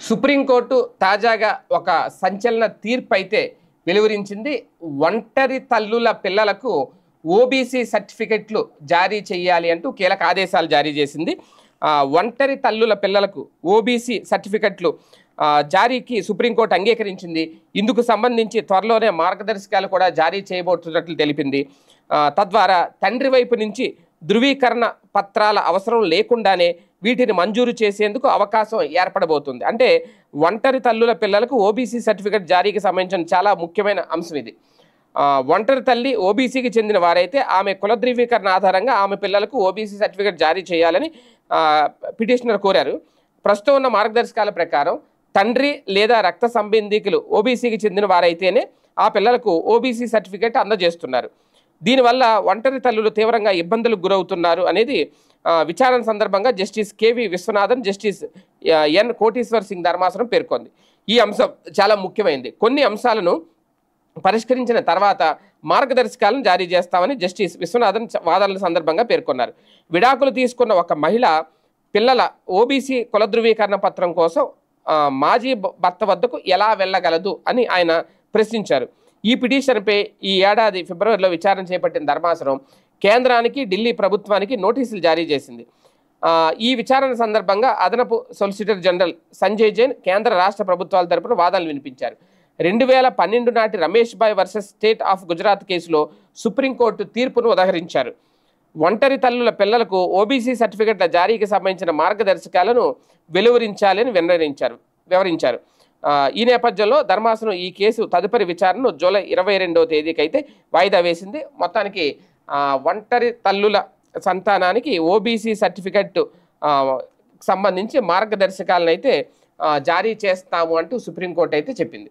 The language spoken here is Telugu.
సుప్రీంకోర్టు తాజాగా ఒక సంచలన తీర్పు అయితే వెలువరించింది. ఒంటరి తల్లుల పిల్లలకు ఓబీసీ సర్టిఫికెట్లు జారీ చేయాలి అంటూ కీలక ఆదేశాలు జారీ చేసింది. ఒంటరి తల్లుల పిల్లలకు ఓబీసీ సర్టిఫికెట్లు జారీకి సుప్రీంకోర్టు అంగీకరించింది. ఇందుకు సంబంధించి త్వరలోనే మార్గదర్శకాలు కూడా జారీ చేయబోతున్నట్లు తెలిపింది. తద్వారా తండ్రి వైపు నుంచి ధృవీకరణ పత్రాల అవసరం లేకుండానే వీటిని మంజూరు చేసేందుకు అవకాశం ఏర్పడబోతుంది. అంటే ఒంటరి తల్లుల పిల్లలకు ఓబీసీ సర్టిఫికెట్ జారీకి సంబంధించిన చాలా ముఖ్యమైన అంశం ఇది. ఒంటరి తల్లి ఓబీసీకి చెందిన వారైతే ఆమె కుల ధృవీకరణ ఆధారంగా ఆమె పిల్లలకు ఓబీసీ సర్టిఫికెట్ జారీ చేయాలని పిటిషనర్ కోరారు. ప్రస్తుతం ఉన్న మార్గదర్శకాల ప్రకారం తండ్రి లేదా రక్త సంబంధికులు ఓబీసీకి చెందిన వారైతేనే ఆ పిల్లలకు ఓబీసీ సర్టిఫికెట్ అందజేస్తున్నారు. దీనివల్ల ఒంటరి తల్లులు తీవ్రంగా ఇబ్బందులకు గురవుతున్నారు అనేది విచారణ సందర్భంగా justice KV Viswanathan, justice N Koteshwar Singh ధర్మాసనం పేర్కొంది. ఈ అంశం చాలా ముఖ్యమైనది. కొన్ని అంశాలను పరిష్కరించిన తర్వాత మార్గదర్శకాలను జారీ చేస్తామని జస్టిస్ విశ్వనాథన్ వాదనల సందర్భంగా పేర్కొన్నారు. విడాకులు తీసుకున్న ఒక మహిళ పిల్లల ఓబీసీ కుల ధృవీకరణ పత్రం కోసం మాజీ భర్త వద్దకు ఎలా వెళ్ళగలదు అని ఆయన ప్రశ్నించారు. ఈ పిటిషన్పై ఈ ఏడాది ఫిబ్రవరిలో విచారణ చేపట్టిన ధర్మాసనం కేంద్రానికి, ఢిల్లీ ప్రభుత్వానికి నోటీసులు జారీ చేసింది. ఈ విచారణ సందర్భంగా అదనపు సొలిసిటర్ జనరల్ సంజయ్ జైన్ కేంద్ర రాష్ట్ర ప్రభుత్వాల తరపున వాదనలు వినిపించారు. 2012 నాటి రమేష్ భాయ్ వర్సెస్ స్టేట్ ఆఫ్ గుజరాత్ కేసులో సుప్రీంకోర్టు తీర్పును ఉదహరించారు. ఒంటరి తల్లుల పిల్లలకు ఓబీసీ సర్టిఫికెట్ల జారీకి సంబంధించిన మార్గదర్శకాలను వెలువరించాలని వివరించారు. ఈ నేపథ్యంలో ధర్మాసనం ఈ కేసు తదుపరి విచారణను జూలై 22వ తేదీకి అయితే వాయిదా వేసింది. మొత్తానికి ఒంటరి తల్లుల సంతానానికి ఓబీసీ సర్టిఫికెట్ సంబంధించి మార్గదర్శకాలను అయితే జారీ చేస్తాము అంటూ సుప్రీంకోర్టు అయితే చెప్పింది.